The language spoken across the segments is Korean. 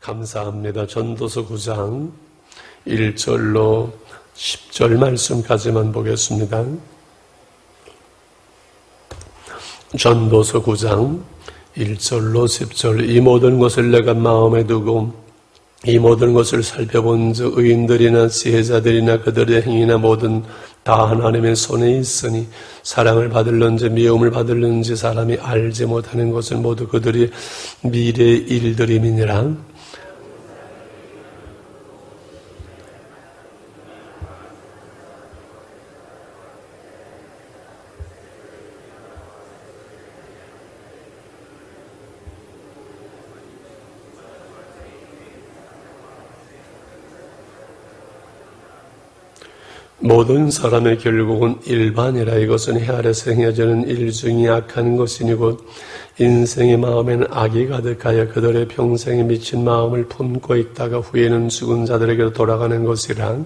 감사합니다. 전도서 9장 1절로 10절 말씀까지만 보겠습니다. 전도서 9장 1절로 10절. 이 모든 것을 내가 마음에 두고 이 모든 것을 살펴본 즉 의인들이나 지혜자들이나 그들의 행위나 모든 다 하나님의 손에 있으니 사랑을 받을는지 미움을 받을는지 사람이 알지 못하는 것은 모두 그들이 미래의 일들임이니라. 모든 사람의 결국은 일반이라. 이것은 해 아래서 행해지는 일 중에 악한 것이니 곧 인생의 마음에는 악이 가득하여 그들의 평생에 미친 마음을 품고 있다가 후에는 죽은 자들에게로 돌아가는 것이라.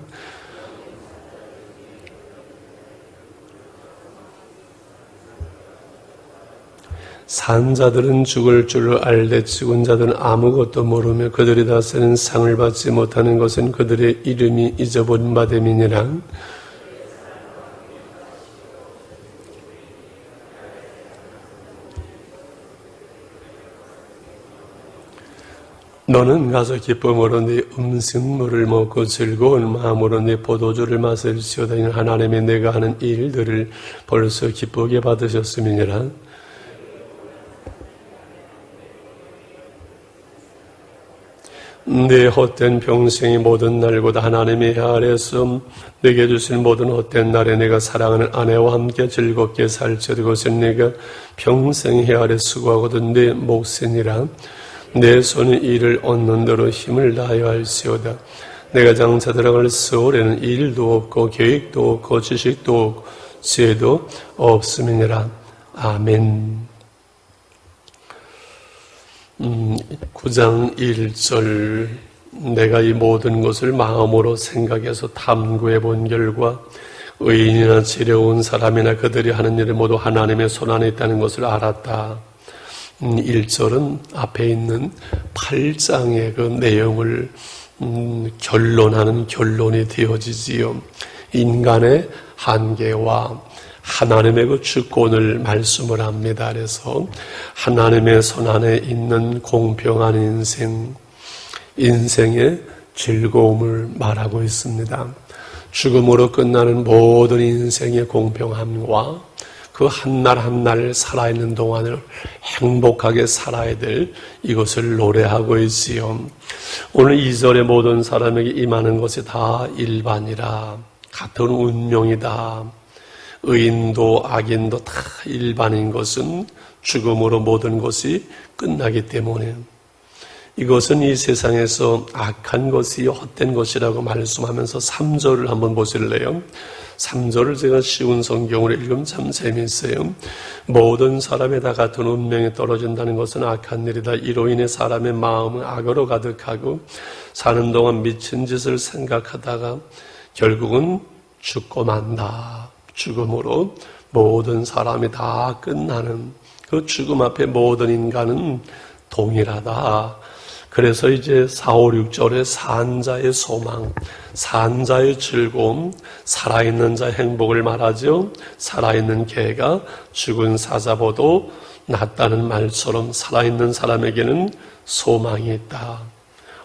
산 자들은 죽을 줄을 알되 죽은 자들은 아무것도 모르며 그들이 다스리는 상을 받지 못하는 것은 그들의 이름이 잊어버린 바 됨이니라. 너는 가서 기쁨으로 네 음식물을 먹고 즐거운 마음으로 네 포도주를 마실지어다. 하나님의 내가 하는 일들을 벌써 기쁘게 받으셨음이니라. 내 헛된 평생의 모든 날보다 하나님의 해 아래서 내게 주신 모든 헛된 날에 내가 사랑하는 아내와 함께 즐겁게 살지어다. 그것은 내가 평생 해 아래 수고하거든 내 몫이니라. 내 손이 이를 얻는 대로 힘을 다하여 할지어다. 내가 장차 들어갈 세월에는 일도 없고 계획도 없고 지식도 없고 지혜도 없음이니라. 아멘. 9장 1절. 내가 이 모든 것을 마음으로 생각해서 탐구해 본 결과 의인이나 지혜로운 사람이나 그들이 하는 일이 모두 하나님의 손안에 있다는 것을 알았다. 1절은 앞에 있는 8장의 그 내용을 결론하는 결론이 되어지지요. 인간의 한계와 하나님의 그 주권을 말씀을 합니다. 그래서 하나님의 손안에 있는 공평한 인생의 즐거움을 말하고 있습니다. 죽음으로 끝나는 모든 인생의 공평함과 그 한날 한날 살아있는 동안을 행복하게 살아야 될 이것을 노래하고 있지요. 오늘 2절의 모든 사람에게 임하는 것이 다 일반이라. 같은 운명이다. 의인도 악인도 다 일반인 것은 죽음으로 모든 것이 끝나기 때문에 이것은 이 세상에서 악한 것이 헛된 것이라고 말씀하면서 3절을 한번 보실래요? 3절을 제가 쉬운 성경으로 읽으면 참 재미있어요. 모든 사람이 다 같은 운명에 떨어진다는 것은 악한 일이다. 이로 인해 사람의 마음은 악으로 가득하고 사는 동안 미친 짓을 생각하다가 결국은 죽고 만다. 죽음으로 모든 사람이 다 끝나는 그 죽음 앞에 모든 인간은 동일하다. 그래서 이제 4, 5, 6절에 산자의 소망, 산자의 즐거움, 살아있는 자의 행복을 말하죠. 살아있는 개가 죽은 사자보다 낫다는 말처럼 살아있는 사람에게는 소망이 있다.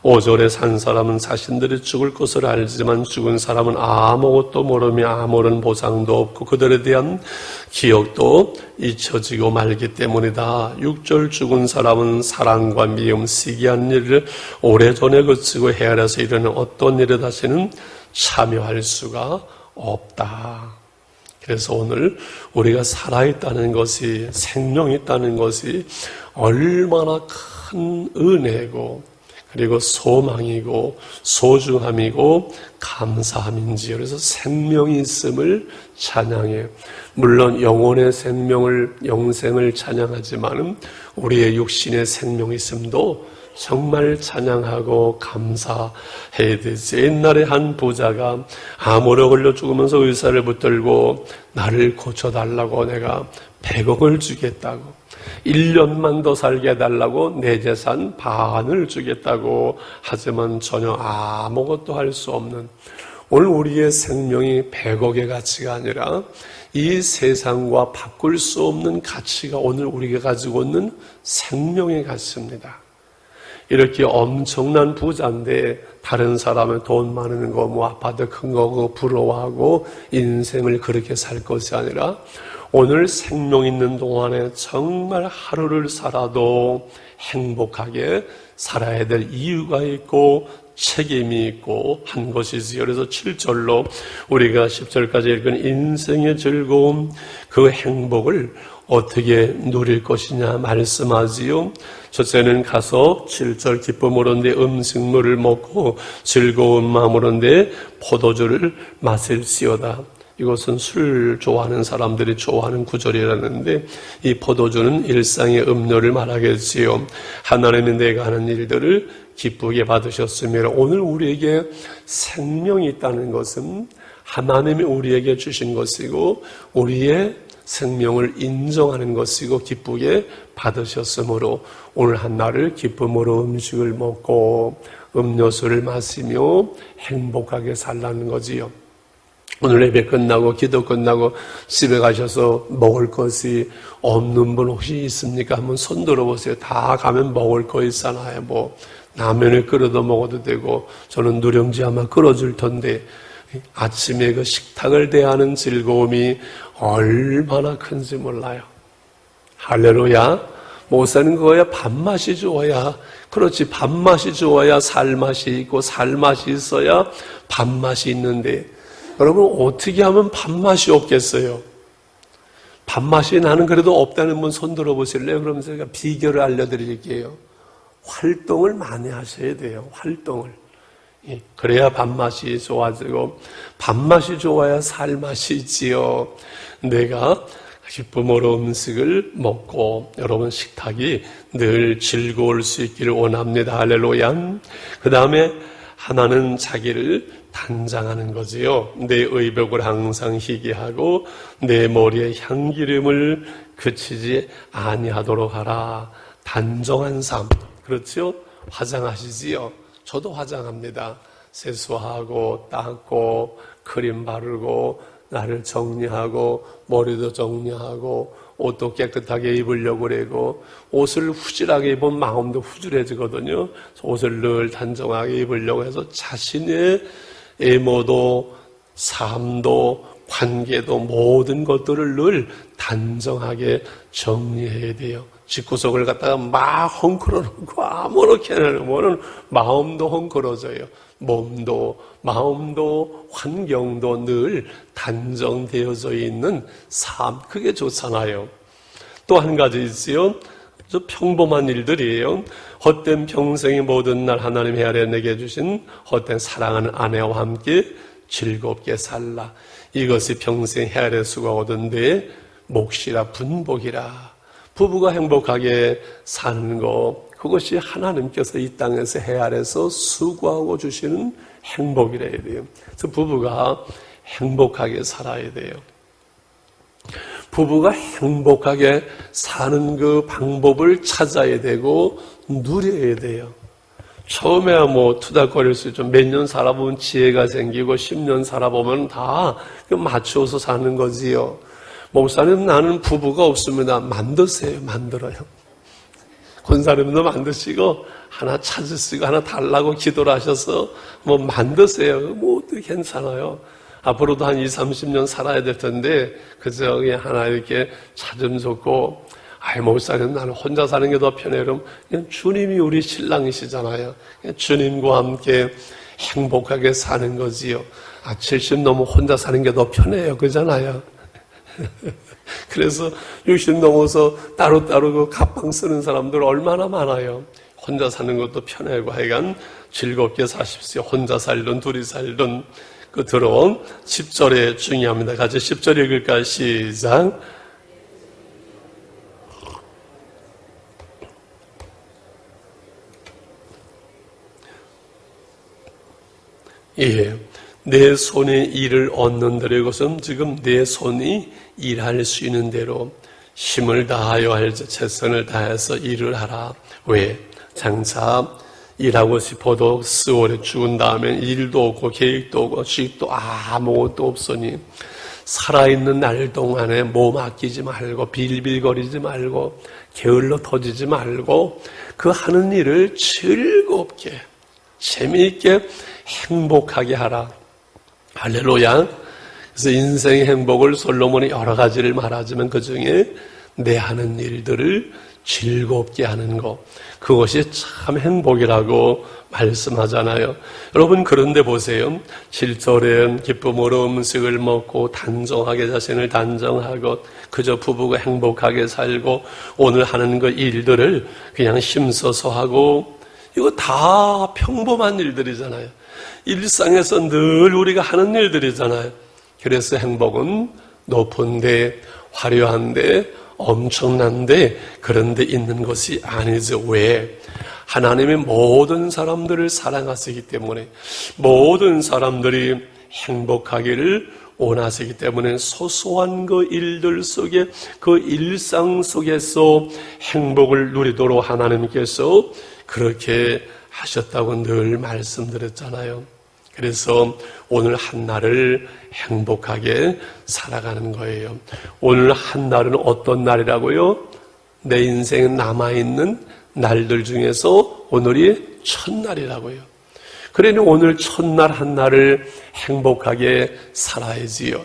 5절에 산 사람은 자신들이 죽을 것을 알지만 죽은 사람은 아무것도 모르며 아무런 보상도 없고 그들에 대한 기억도 잊혀지고 말기 때문이다. 6절 죽은 사람은 사랑과 미움, 시기한 일을 오래전에 그치고 헤아려서 이르는 어떤 일에 다시는 참여할 수가 없다. 그래서 오늘 우리가 살아있다는 것이, 생명이 있다는 것이 얼마나 큰 은혜고 그리고 소망이고 소중함이고 감사함인지. 그래서 생명이 있음을 찬양해. 물론 영혼의 생명을, 영생을 찬양하지만 우리의 육신의 생명이 있음도 정말 찬양하고 감사해야 되지. 옛날에 한 부자가 암으로 걸려 죽으면서 의사를 붙들고 나를 고쳐달라고 내가 100억을 주겠다고, 1년만 더 살게 해달라고 내 재산 반을 주겠다고 하지만 전혀 아무것도 할 수 없는, 오늘 우리의 생명이 100억의 가치가 아니라 이 세상과 바꿀 수 없는 가치가 오늘 우리가 가지고 있는 생명의 가치입니다. 이렇게 엄청난 부자인데 다른 사람은 돈 많은 거, 뭐 아파트 큰 거 부러워하고 인생을 그렇게 살 것이 아니라 오늘 생명 있는 동안에 정말 하루를 살아도 행복하게 살아야 될 이유가 있고 책임이 있고 한 것이지요. 그래서 7절로 우리가 10절까지 읽은 인생의 즐거움, 그 행복을 어떻게 누릴 것이냐 말씀하지요. 첫째는 가서 7절 기쁨으로인데 음식물을 먹고 즐거운 마음으로인데 포도주를 마실지어다. 이것은 술 좋아하는 사람들이 좋아하는 구절이라는데 이 포도주는 일상의 음료를 말하겠지요. 하나님이 내가 하는 일들을 기쁘게 받으셨으며 오늘 우리에게 생명이 있다는 것은 하나님이 우리에게 주신 것이고 우리의 생명을 인정하는 것이고 기쁘게 받으셨으므로 오늘 한날을 기쁨으로 음식을 먹고 음료수를 마시며 행복하게 살라는 거지요. 오늘 예배 끝나고 기도 끝나고 집에 가셔서 먹을 것이 없는 분 혹시 있습니까? 한번 손 들어보세요. 다 가면 먹을 거 있잖아요. 뭐 라면을 끓여도 먹어도 되고 저는 누룽지 아마 끓여줄 텐데 아침에 그 식탁을 대하는 즐거움이 얼마나 큰지 몰라요. 할렐루야. 목사는 그거야 밥맛이 좋아야, 그렇지, 밥맛이 좋아야 살맛이 있고 살맛이 있어야 밥맛이 있는데 여러분 어떻게 하면 밥맛이 없겠어요? 밥맛이 나는 그래도 없다는 분 손 들어보실래요? 그러면 제가 비결을 알려드릴게요. 활동을 많이 하셔야 돼요. 활동을. 그래야 밥맛이 좋아지고 밥맛이 좋아야 살맛이 있지요. 내가 기쁨으로 음식을 먹고 여러분 식탁이 늘 즐거울 수 있기를 원합니다. 할렐루야. 그 다음에 하나는 자기를 단장하는 거지요. 내 의복을 항상 희게 하고 내 머리에 향기름을 그치지 아니하도록 하라. 단정한 삶. 그렇죠? 화장하시지요. 저도 화장합니다. 세수하고 닦고 크림 바르고 나를 정리하고 머리도 정리하고 옷도 깨끗하게 입으려고 그러고 옷을 후질하게 입으면 마음도 후질해지거든요. 옷을 늘 단정하게 입으려고 해서 자신의 외모도 삶도 관계도 모든 것들을 늘 단정하게 정리해야 돼요. 집구석을 갖다가 막 헝클어 놓고 아무렇게 해놓으면 마음도 헝클어져요. 몸도 마음도 환경도 늘 단정되어져 있는 삶, 그게 좋잖아요. 또 한 가지 있어요. 평범한 일들이에요. 헛된 평생의 모든 날 하나님 헤아려 내게 주신 헛된 사랑하는 아내와 함께 즐겁게 살라. 이것이 평생 헤아릴 수가 얻은데 몫이라 분복이라. 부부가 행복하게 사는 거, 그것이 하나님께서 이 땅에서 헤아려서 수고하고 주시는 행복이라 해야 돼요. 그래서 부부가 행복하게 살아야 돼요. 부부가 행복하게 사는 그 방법을 찾아야 되고 누려야 돼요. 처음에야 뭐 투닥거릴 수 있죠. 몇 년 살아보면 지혜가 생기고 10년 살아보면 다 맞추어서 사는 거지요. 목사님, 나는 부부가 없습니다. 만드세요. 만들어요. 권사님도 만드시고 하나 찾으시고 하나 달라고 기도를 하셔서 뭐 만드세요. 뭐 괜찮아요. 앞으로도 한 20, 30년 살아야 될 텐데 그저 그냥 하나 이렇게 찾으면 좋고, 아이 목사님 나는 혼자 사는 게 더 편해요. 그럼 그냥 주님이 우리 신랑이시잖아요. 주님과 함께 행복하게 사는 거지요. 70 넘으면 혼자 사는 게 더 편해요. 그러잖아요. 그래서 60 넘어서 따로따로 그 갑방 쓰는 사람들 얼마나 많아요. 혼자 사는 것도 편하고 하여간 즐겁게 사십시오. 혼자 살든 둘이 살든. 그 들어온 10절에 중요합니다. 같이 10절 읽을까요? 시작. 예, 내 손에 일을 얻는 대로 이것은 지금 내 손이 일할 수 있는 대로 힘을 다하여 할 최선을 다해서 일을 하라. 왜? 장차 일하고 싶어도 4월에 죽은 다음엔 일도 없고 계획도 없고 수익도 아무것도 없으니 살아있는 날 동안에 몸 아끼지 말고 빌빌거리지 말고 게을러 터지지 말고 그 하는 일을 즐겁게 재미있게 행복하게 하라. 할렐루야. 그래서 인생의 행복을 솔로몬이 여러 가지를 말하지만 그 중에 내 하는 일들을 즐겁게 하는 것, 그것이 참 행복이라고 말씀하잖아요. 여러분, 그런데 보세요. 7절엔 기쁨으로 음식을 먹고 단정하게 자신을 단정하고 그저 부부가 행복하게 살고 오늘 하는 그 일들을 그냥 힘써서 하고, 이거 다 평범한 일들이잖아요. 일상에서 늘 우리가 하는 일들이잖아요. 그래서 행복은 높은데 화려한데 엄청난데 그런 데 있는 것이 아니죠. 왜? 하나님의 모든 사람들을 사랑하시기 때문에, 모든 사람들이 행복하기를 원하시기 때문에 소소한 그 일들 속에, 그 일상 속에서 행복을 누리도록 하나님께서 그렇게 하셨다고 늘 말씀드렸잖아요. 그래서 오늘 한 날을 행복하게 살아가는 거예요. 오늘 한 날은 어떤 날이라고요? 내 인생에 남아있는 날들 중에서 오늘이 첫날이라고요. 그러니 오늘 첫날 한 날을 행복하게 살아야지요.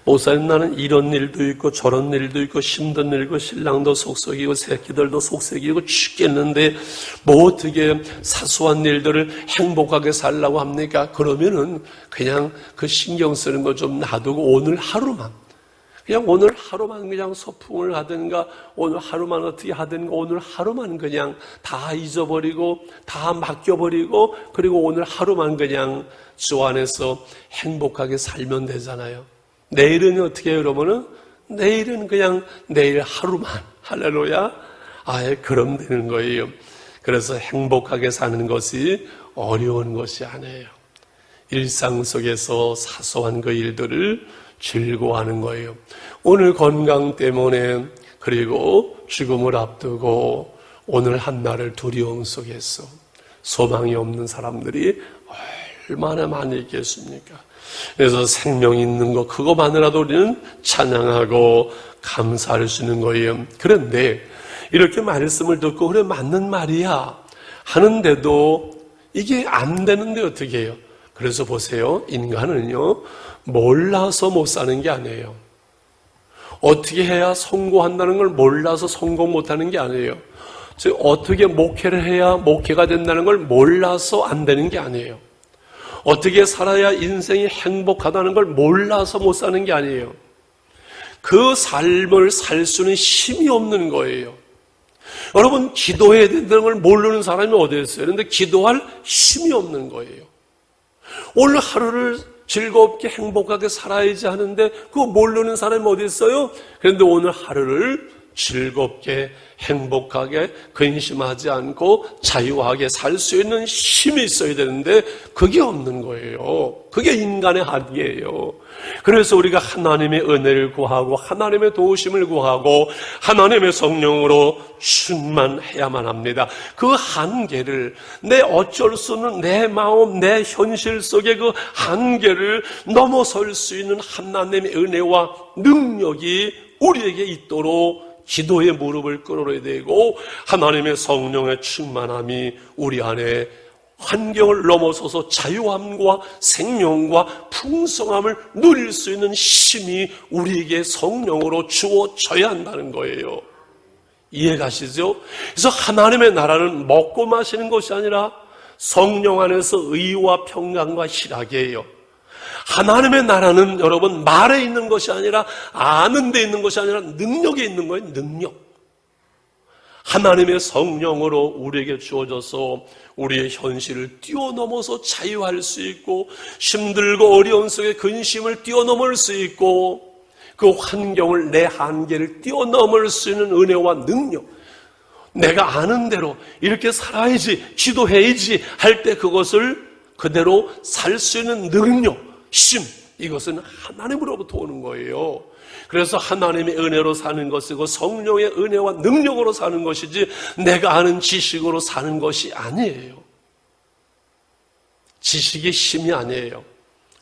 목사님, 나는 이런 일도 있고 저런 일도 있고 힘든 일이고 신랑도 속썩이고 새끼들도 속썩이고 죽겠는데 뭐 어떻게 사소한 일들을 행복하게 살라고 합니까? 그러면은 그냥 그 신경 쓰는 거 좀 놔두고 오늘 하루만, 그냥 오늘 하루만 그냥 소풍을 하든가 오늘 하루만 어떻게 하든가 오늘 하루만 그냥 다 잊어버리고 다 맡겨버리고 그리고 오늘 하루만 그냥 주 안에서 행복하게 살면 되잖아요. 내일은 어떻게 해요, 여러분은? 내일은 그냥 내일 하루만. 할렐루야. 아예 그럼 되는 거예요. 그래서 행복하게 사는 것이 어려운 것이 아니에요. 일상 속에서 사소한 그 일들을 즐거워하는 거예요. 오늘 건강 때문에 그리고 죽음을 앞두고 오늘 한 날을 두려움 속에서 소망이 없는 사람들이 얼마나 많이 있겠습니까? 그래서 생명 있는 것 그거만이라도 우리는 찬양하고 감사할 수 있는 거예요. 그런데 이렇게 말씀을 듣고 그래 맞는 말이야 하는데도 이게 안 되는데 어떻게 해요? 그래서 보세요. 인간은요 몰라서 못 사는 게 아니에요. 어떻게 해야 성공한다는 걸 몰라서 성공 못하는 게 아니에요. 즉 어떻게 목회를 해야 목회가 된다는 걸 몰라서 안 되는 게 아니에요. 어떻게 살아야 인생이 행복하다는 걸 몰라서 못 사는 게 아니에요. 그 삶을 살 수는 힘이 없는 거예요. 여러분, 기도해야 된다는 걸 모르는 사람이 어디 있어요? 그런데 기도할 힘이 없는 거예요. 오늘 하루를 즐겁게 행복하게 살아야지 하는데 그거 모르는 사람이 어디 있어요? 그런데 오늘 하루를 즐겁게 행복하게 근심하지 않고 자유하게 살 수 있는 힘이 있어야 되는데 그게 없는 거예요. 그게 인간의 한계예요. 그래서 우리가 하나님의 은혜를 구하고 하나님의 도우심을 구하고 하나님의 성령으로 충만해야만 합니다. 그 한계를 내 어쩔 수 없는 내 마음 내 현실 속의 그 한계를 넘어설 수 있는 하나님의 은혜와 능력이 우리에게 있도록 기도의 무릎을 꿇어야 되고 하나님의 성령의 충만함이 우리 안에 환경을 넘어서서 자유함과 생명과 풍성함을 누릴 수 있는 힘이 우리에게 성령으로 주어져야 한다는 거예요. 이해가시죠? 그래서 하나님의 나라는 먹고 마시는 것이 아니라 성령 안에서 의와 평강과 희락이에요. 하나님의 나라는 여러분 말에 있는 것이 아니라 아는 데 있는 것이 아니라 능력에 있는 거예요. 능력. 하나님의 성령으로 우리에게 주어져서 우리의 현실을 뛰어넘어서 자유할 수 있고 힘들고 어려운 속에 근심을 뛰어넘을 수 있고 그 환경을 내 한계를 뛰어넘을 수 있는 은혜와 능력, 내가 아는 대로 이렇게 살아야지 기도해야지 할 때 그것을 그대로 살 수 있는 능력, 힘, 이것은 하나님으로부터 오는 거예요. 그래서 하나님의 은혜로 사는 것이고 성령의 은혜와 능력으로 사는 것이지 내가 아는 지식으로 사는 것이 아니에요. 지식이 힘이 아니에요.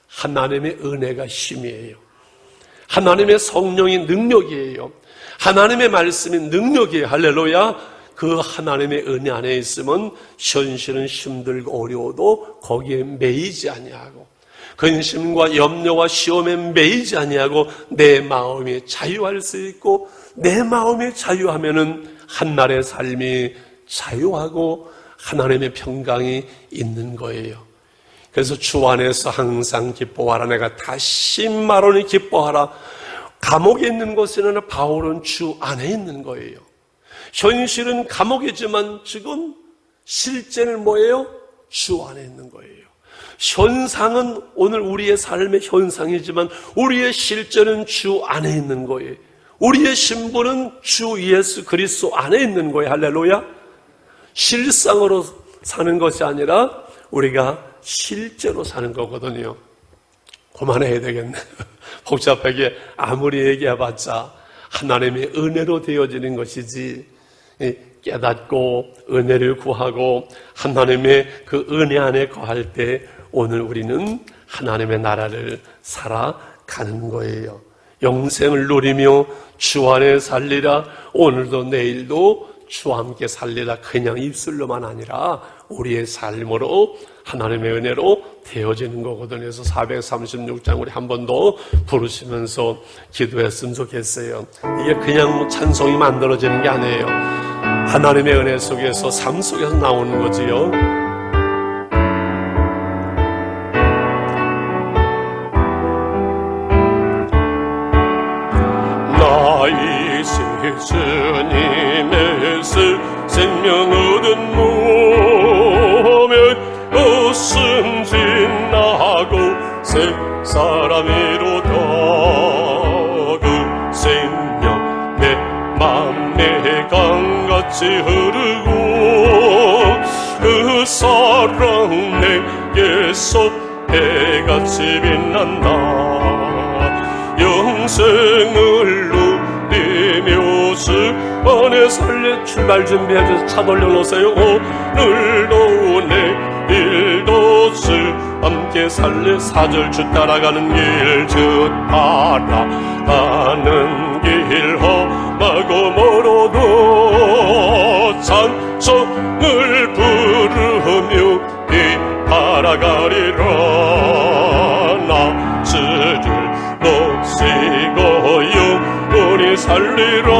하나님의 은혜가 힘이에요. 하나님의 성령이 능력이에요. 하나님의 말씀이 능력이에요. 할렐루야. 그 하나님의 은혜 안에 있으면 현실은 힘들고 어려워도 거기에 매이지 아니하고 근심과 염려와 시험에 매이지 아니하고 내 마음이 자유할 수 있고 내 마음이 자유하면은 한날의 삶이 자유하고 하나님의 평강이 있는 거예요. 그래서 주 안에서 항상 기뻐하라. 내가 다시 말하노니 기뻐하라. 감옥에 있는 것은 바울은 주 안에 있는 거예요. 현실은 감옥이지만 지금 실제는 뭐예요? 주 안에 있는 거예요. 현상은 오늘 우리의 삶의 현상이지만 우리의 실제는 주 안에 있는 거예요. 우리의 신분은 주 예수 그리스도 안에 있는 거예요. 할렐루야. 실상으로 사는 것이 아니라 우리가 실제로 사는 거거든요. 그만해야 되겠네. 복잡하게 아무리 얘기해봤자 하나님의 은혜로 되어지는 것이지, 깨닫고 은혜를 구하고 하나님의 그 은혜 안에 거할 때 오늘 우리는 하나님의 나라를 살아가는 거예요. 영생을 누리며 주 안에 살리라. 오늘도 내일도 주와 함께 살리라. 그냥 입술로만 아니라 우리의 삶으로 하나님의 은혜로 되어지는 거거든요. 그래서 436장 우리 한 번 더 부르시면서 기도했으면 좋겠어요. 이게 그냥 찬송이 만들어지는 게 아니에요. 하나님의 은혜 속에서 삶 속에서 나오는 거지요. 나의 주님의 생명 얻은 몸에 웃음 빛나고 새 사람이로다. 그 생명 내 맘에 강같이 흐르고 그 사랑 내게서 해같이 빛난다. 영생을 누리며 주 안에 살려. 출발 준비해줘서 차 돌려놓으세요. 오늘도 내일도 주 함께 살려. 4절 주 따라가는 길, 주 따라가는 길 험하고 멀어도 찬송을 부르며 따라가리라. 나 주를 모시고 영원히 살리라.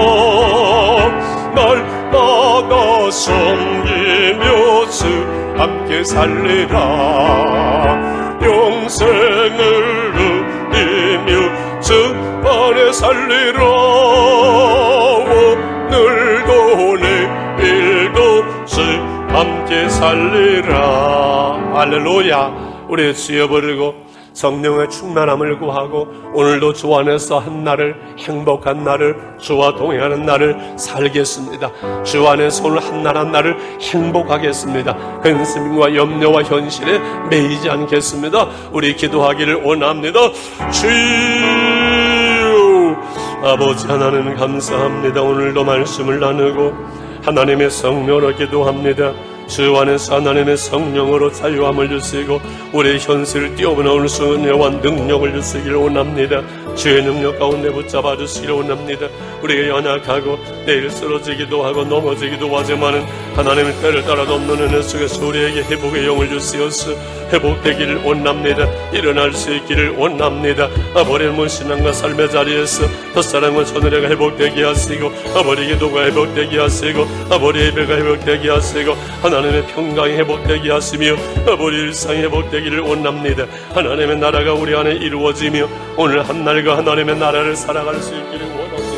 날마다 섬기며 주 함께 살리라. 영생을 누리며 주 안에 살리라. 오늘도 내일도 주 함께 살리라. 할렐루야. 우리 주여 부르고 성령의 충만함을 구하고 오늘도 주 안에서 한 날을, 행복한 날을, 주와 동행하는 날을 살겠습니다. 주 안에서 오늘 한 날 한 날을 행복하겠습니다. 근심과 염려와 현실에 매이지 않겠습니다. 우리 기도하기를 원합니다. 주여 아버지 하나님 감사합니다. 오늘도 말씀을 나누고 하나님의 성령으로 기도합니다. 주 안에서 하나님의 성령으로 자유함을 주시고 우리의 현실을 뛰어넘을 수 있는 은혜와 능력을 주시기를 원합니다. 주의 능력 가운데 붙잡아 주시기를 원합니다. 우리가 연약하고 내일 쓰러지기도 하고 넘어지기도 하지만은 하나님의 때를 따라 넘는 은혜 속에서 우리에게 회복의 영을 주시어서 회복되기를 원합니다. 일어날 수 있기를 원합니다. 버림은 신앙과 삶의 자리에서 헛사랑과 전의가 회복되게 하시고 아버지 기도가 회복되게 하시고 아버지 예배가 회복되게 하시고 하나님의 평강이 회복되게 하시며 아버지 일상이 회복되기를 원합니다. 하나님의 나라가 우리 안에 이루어지며 오늘 한 날과 하나님의 나라를 살아갈 수 있기를 원합니다.